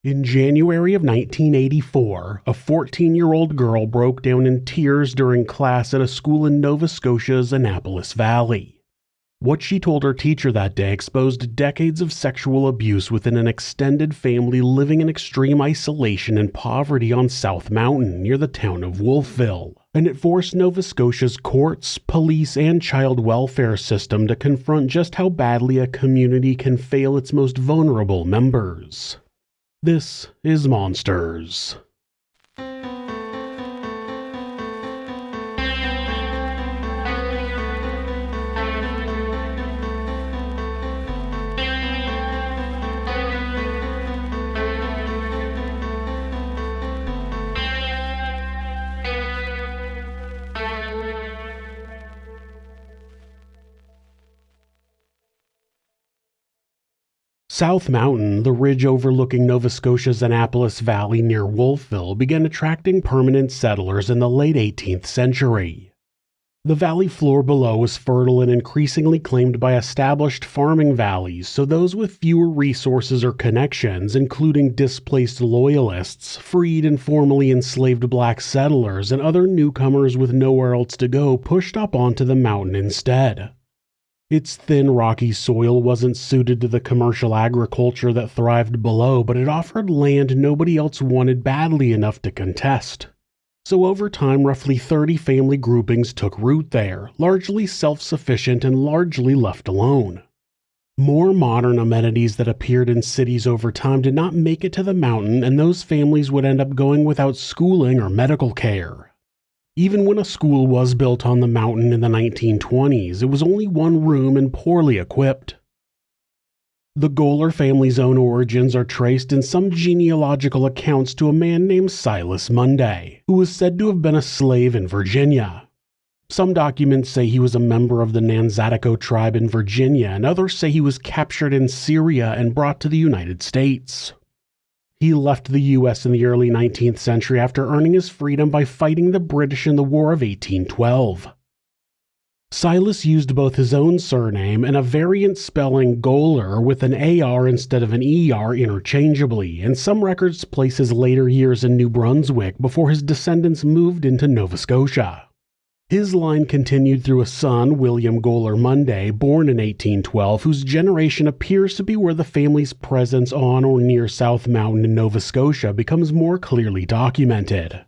In January of 1984, a 14-year-old girl broke down in tears during class at a school in Nova Scotia's Annapolis Valley. What she told her teacher that day exposed decades of sexual abuse within an extended family living in extreme isolation and poverty on South Mountain near the town of Wolfville, and it forced Nova Scotia's courts, police, and child welfare system to confront just how badly a community can fail its most vulnerable members. This is Monsters. South Mountain, the ridge overlooking Nova Scotia's Annapolis Valley near Wolfville, began attracting permanent settlers in the late 18th century. The valley floor below was fertile and increasingly claimed by established farming valleys, so those with fewer resources or connections, including displaced loyalists, freed and formerly enslaved black settlers, and other newcomers with nowhere else to go, pushed up onto the mountain instead. Its thin, rocky soil wasn't suited to the commercial agriculture that thrived below, but it offered land nobody else wanted badly enough to contest. So over time, roughly 30 family groupings took root there, largely self-sufficient and largely left alone. More modern amenities that appeared in cities over time did not make it to the mountain, and those families would end up going without schooling or medical care. Even when a school was built on the mountain in the 1920s, it was only one room and poorly equipped. The Goler family's own origins are traced in some genealogical accounts to a man named Silas Munday, who was said to have been a slave in Virginia. Some documents say he was a member of the Nanzatico tribe in Virginia, and others say he was captured in Syria and brought to the United States. He left the U.S. in the early 19th century after earning his freedom by fighting the British in the War of 1812. Silas used both his own surname and a variant spelling Goler with an AR instead of an ER interchangeably, and some records place his later years in New Brunswick before his descendants moved into Nova Scotia. His line continued through a son, William Goler Munday, born in 1812, whose generation appears to be where the family's presence on or near South Mountain in Nova Scotia becomes more clearly documented.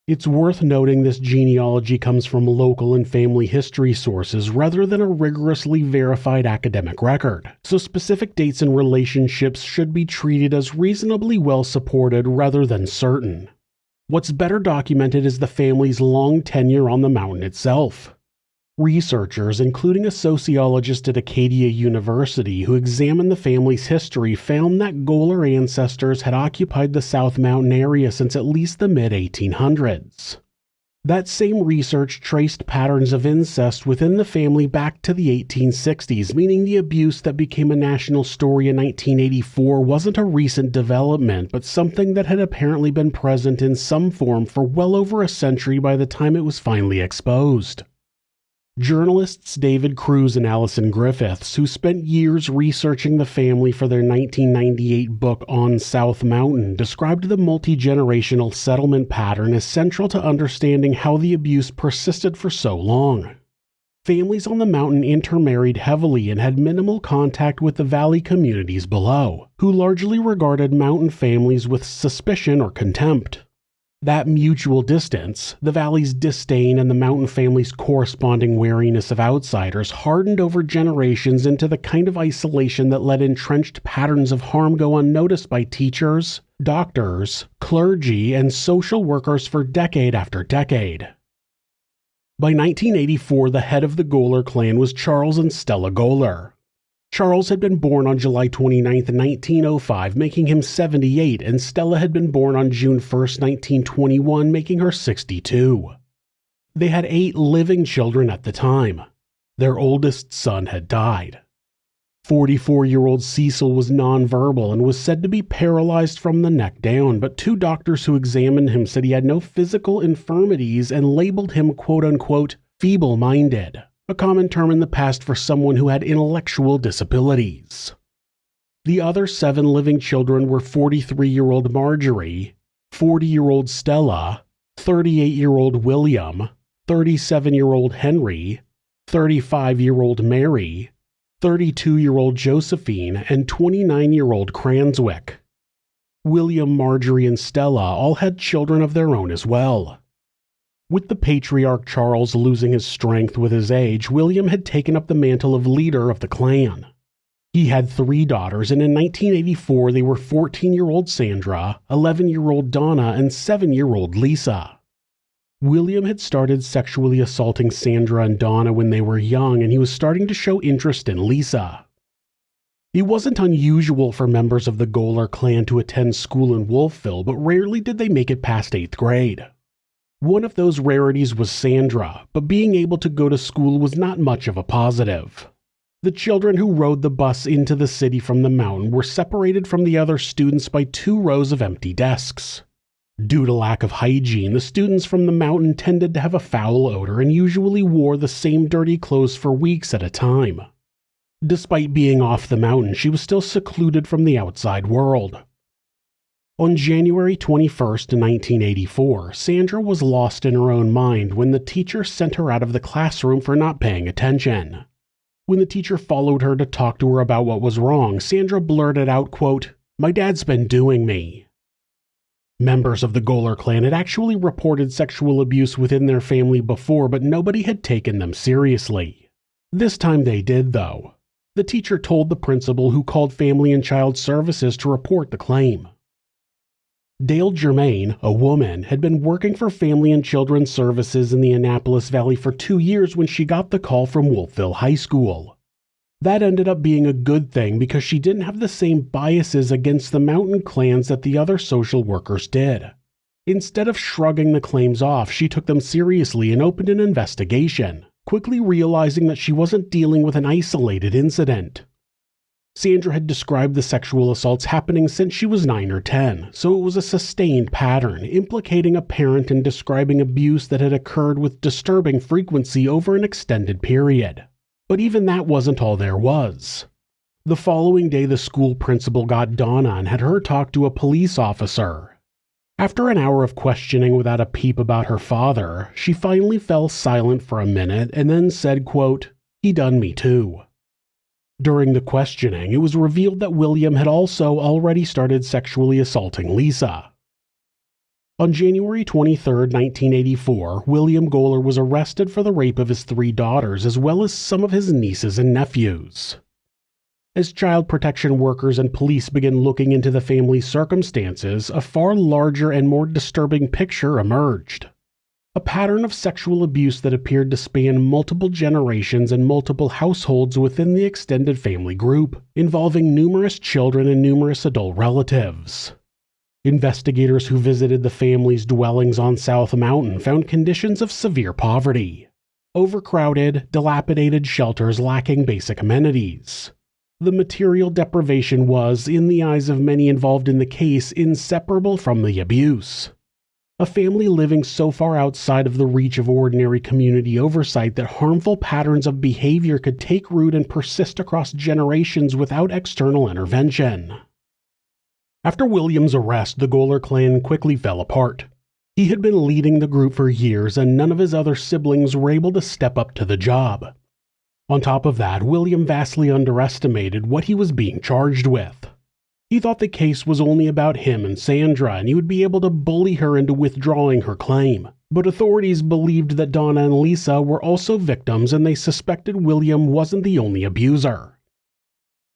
It's worth noting this genealogy comes from local and family history sources rather than a rigorously verified academic record, so specific dates and relationships should be treated as reasonably well supported rather than certain. What's better documented is the family's long tenure on the mountain itself. Researchers, including a sociologist at Acadia University who examined the family's history, found that Goler ancestors had occupied the South Mountain area since at least the mid-1800s. That same research traced patterns of incest within the family back to the 1860s, meaning the abuse that became a national story in 1984 wasn't a recent development, but something that had apparently been present in some form for well over a century by the time it was finally exposed. Journalists David Cruz and Allison Griffiths, who spent years researching the family for their 1998 book On South Mountain, described the multi-generational settlement pattern as central to understanding how the abuse persisted for so long. Families on the mountain intermarried heavily and had minimal contact with the valley communities below, who largely regarded mountain families with suspicion or contempt. That mutual distance, the valley's disdain and the mountain family's corresponding wariness of outsiders hardened over generations into the kind of isolation that let entrenched patterns of harm go unnoticed by teachers, doctors, clergy, and social workers for decade after decade. By 1984, the head of the Goler clan was Charles and Stella Goler. Charles had been born on July 29, 1905, making him 78, and Stella had been born on June 1, 1921, making her 62. They had 8 living children at the time. Their oldest son had died. 44-year-old Cecil was nonverbal and was said to be paralyzed from the neck down, but 2 doctors who examined him said he had no physical infirmities and labeled him quote-unquote feeble-minded, a common term in the past for someone who had intellectual disabilities. The other 7 living children were 43-year-old Marjorie, 40-year-old Stella, 38-year-old William, 37-year-old Henry, 35-year-old Mary, 32-year-old Josephine, and 29-year-old Cranswick. William, Marjorie, and Stella all had children of their own as well. With the patriarch Charles losing his strength with his age, William had taken up the mantle of leader of the clan. He had 3 daughters, and in 1984 they were 14-year-old Sandra, 11-year-old Donna, and 7-year-old Lisa. William had started sexually assaulting Sandra and Donna when they were young, and he was starting to show interest in Lisa. It wasn't unusual for members of the Goler clan to attend school in Wolfville, but rarely did they make it past 8th grade. One of those rarities was Sandra, but being able to go to school was not much of a positive. The children who rode the bus into the city from the mountain were separated from the other students by 2 rows of empty desks. Due to lack of hygiene, the students from the mountain tended to have a foul odor and usually wore the same dirty clothes for weeks at a time. Despite being off the mountain, she was still secluded from the outside world. On January 21, 1984, Sandra was lost in her own mind when the teacher sent her out of the classroom for not paying attention. When the teacher followed her to talk to her about what was wrong, Sandra blurted out, quote, "My dad's been doing me." Members of the Goler clan had actually reported sexual abuse within their family before, but nobody had taken them seriously. This time they did, though. The teacher told the principal, who called Family and Child Services to report the claim. Dale Germain, a woman, had been working for Family and Children's Services in the Annapolis Valley for 2 years when she got the call from Wolfville High School. That ended up being a good thing because she didn't have the same biases against the mountain clans that the other social workers did. Instead of shrugging the claims off, she took them seriously and opened an investigation, quickly realizing that she wasn't dealing with an isolated incident. Sandra had described the sexual assaults happening since she was 9 or 10, so it was a sustained pattern, implicating a parent and describing abuse that had occurred with disturbing frequency over an extended period. But even that wasn't all there was. The following day, the school principal got Donna and had her talk to a police officer. After an hour of questioning without a peep about her father, she finally fell silent for a minute and then said, quote, "He done me too." During the questioning, it was revealed that William had also already started sexually assaulting Lisa. On January 23, 1984, William Goler was arrested for the rape of his 3 daughters as well as some of his nieces and nephews. As child protection workers and police began looking into the family's circumstances, a far larger and more disturbing picture emerged. A pattern of sexual abuse that appeared to span multiple generations and multiple households within the extended family group, involving numerous children and numerous adult relatives. Investigators who visited the family's dwellings on South Mountain found conditions of severe poverty. Overcrowded, dilapidated shelters lacking basic amenities. The material deprivation was, in the eyes of many involved in the case, inseparable from the abuse. A family living so far outside of the reach of ordinary community oversight that harmful patterns of behavior could take root and persist across generations without external intervention. After William's arrest, the Goler clan quickly fell apart. He had been leading the group for years, and none of his other siblings were able to step up to the job. On top of that, William vastly underestimated what he was being charged with. He thought the case was only about him and Sandra, and he would be able to bully her into withdrawing her claim. But authorities believed that Donna and Lisa were also victims, and they suspected William wasn't the only abuser.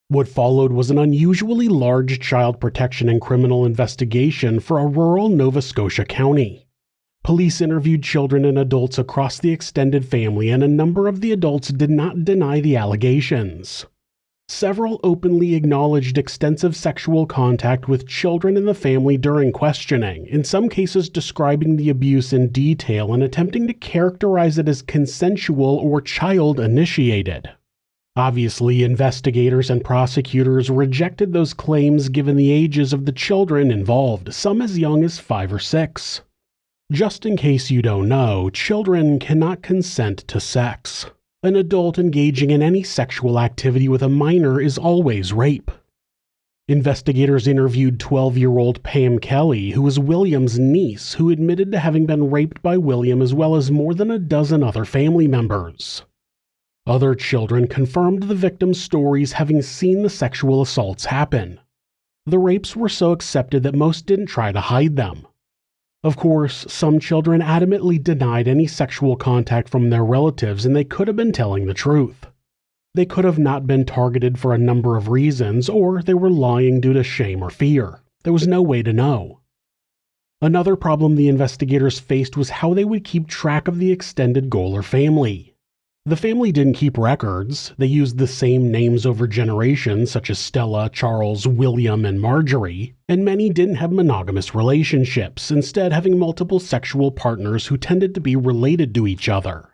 What followed was an unusually large child protection and criminal investigation for a rural Nova Scotia county. Police interviewed children and adults across the extended family, and a number of the adults did not deny the allegations. Several openly acknowledged extensive sexual contact with children in the family during questioning, in some cases describing the abuse in detail and attempting to characterize it as consensual or child-initiated. Obviously, investigators and prosecutors rejected those claims given the ages of the children involved, some as young as 5 or 6. Just in case you don't know, children cannot consent to sex. An adult engaging in any sexual activity with a minor is always rape. Investigators interviewed 12-year-old Pam Kelly, who was William's niece, who admitted to having been raped by William as well as more than a dozen other family members. Other children confirmed the victims' stories, having seen the sexual assaults happen. The rapes were so accepted that most didn't try to hide them. Of course, some children adamantly denied any sexual contact from their relatives, and they could have been telling the truth. They could have not been targeted for a number of reasons, or they were lying due to shame or fear. There was no way to know. Another problem the investigators faced was how they would keep track of the extended Goler family. The family didn't keep records. They used the same names over generations, such as Stella, Charles, William, and Marjorie, and many didn't have monogamous relationships, instead having multiple sexual partners who tended to be related to each other.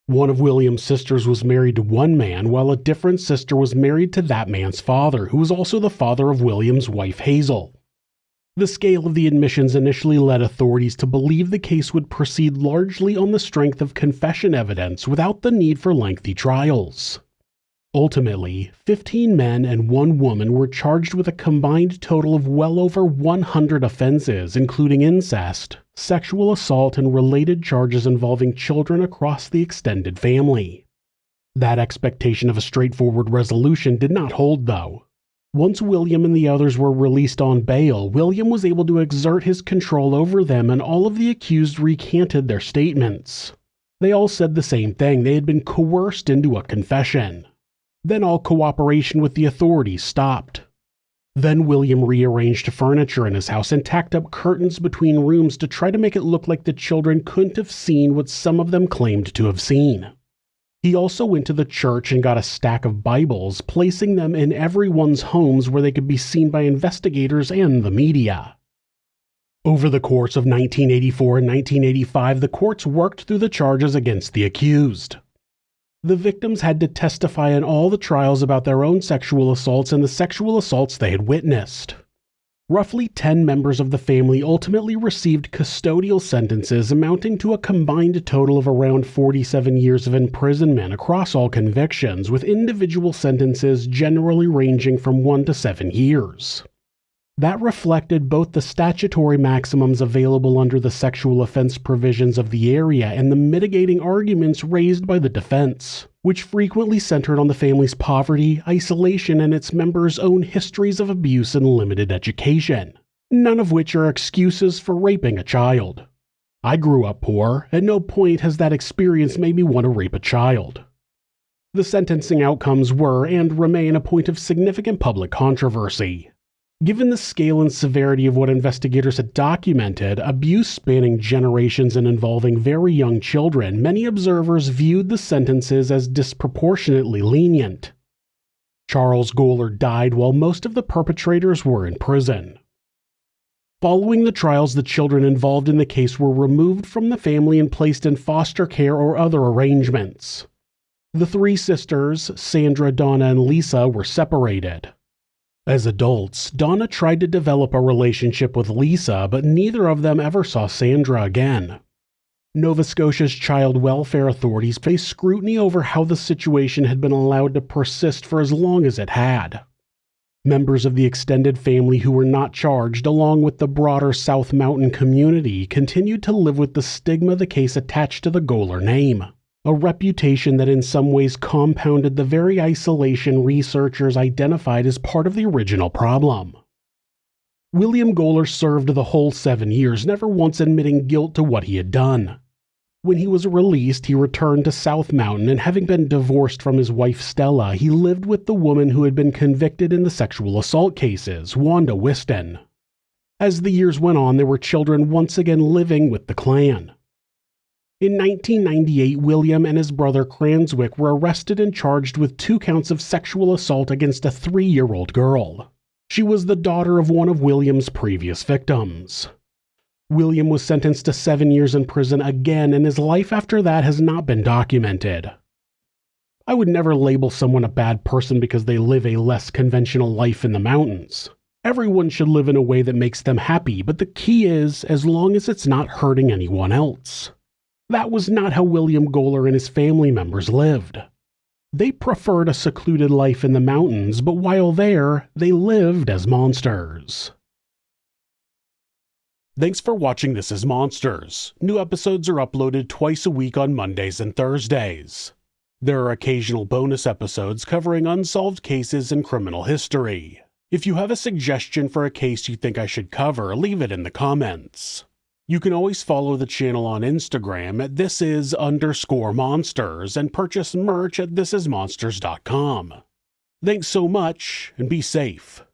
One of William's sisters was married to one man, while a different sister was married to that man's father, who was also the father of William's wife Hazel. The scale of the admissions initially led authorities to believe the case would proceed largely on the strength of confession evidence without the need for lengthy trials. Ultimately, 15 men and 1 woman were charged with a combined total of well over 100 offenses, including incest, sexual assault, and related charges involving children across the extended family. That expectation of a straightforward resolution did not hold, though. Once William and the others were released on bail, William was able to exert his control over them, and all of the accused recanted their statements. They all said the same thing: they had been coerced into a confession. Then all cooperation with the authorities stopped. Then William rearranged furniture in his house and tacked up curtains between rooms to try to make it look like the children couldn't have seen what some of them claimed to have seen. He also went to the church and got a stack of Bibles, placing them in everyone's homes where they could be seen by investigators and the media. Over the course of 1984 and 1985, the courts worked through the charges against the accused. The victims had to testify in all the trials about their own sexual assaults and the sexual assaults they had witnessed. Roughly 10 members of the family ultimately received custodial sentences amounting to a combined total of around 47 years of imprisonment across all convictions, with individual sentences generally ranging from 1 to 7 years. That reflected both the statutory maximums available under the sexual offense provisions of the area and the mitigating arguments raised by the defense, which frequently centered on the family's poverty, isolation, and its members' own histories of abuse and limited education, none of which are excuses for raping a child. I grew up poor. At no point has that experience made me want to rape a child. The sentencing outcomes were and remain a point of significant public controversy. Given the scale and severity of what investigators had documented, abuse spanning generations and involving very young children, many observers viewed the sentences as disproportionately lenient. Charles Goler died while most of the perpetrators were in prison. Following the trials, the children involved in the case were removed from the family and placed in foster care or other arrangements. The 3 sisters, Sandra, Donna, and Lisa, were separated. As adults, Donna tried to develop a relationship with Lisa, but neither of them ever saw Sandra again. Nova Scotia's child welfare authorities faced scrutiny over how the situation had been allowed to persist for as long as it had. Members of the extended family who were not charged, along with the broader South Mountain community, continued to live with the stigma the case attached to the Goler name. A reputation that in some ways compounded the very isolation researchers identified as part of the original problem. William Goler served the whole 7 years, never once admitting guilt to what he had done. When he was released, he returned to South Mountain, and having been divorced from his wife Stella, he lived with the woman who had been convicted in the sexual assault cases, Wanda Whiston. As the years went on, there were children once again living with the clan. In 1998, William and his brother Cranswick were arrested and charged with 2 counts of sexual assault against a 3-year-old girl. She was the daughter of one of William's previous victims. William was sentenced to 7 years in prison again, and his life after that has not been documented. I would never label someone a bad person because they live a less conventional life in the mountains. Everyone should live in a way that makes them happy, but the key is as long as it's not hurting anyone else. That was not how William Goler and his family members lived. They preferred a secluded life in the mountains, but while there, they lived as monsters. Thanks for watching This Is Monsters. New episodes are uploaded twice a week on Mondays and Thursdays. There are occasional bonus episodes covering unsolved cases and criminal history. If you have a suggestion for a case you think I should cover, leave it in the comments. You can always follow the channel on Instagram at thisis_monsters and purchase merch at thisismonsters.com. Thanks so much, and be safe.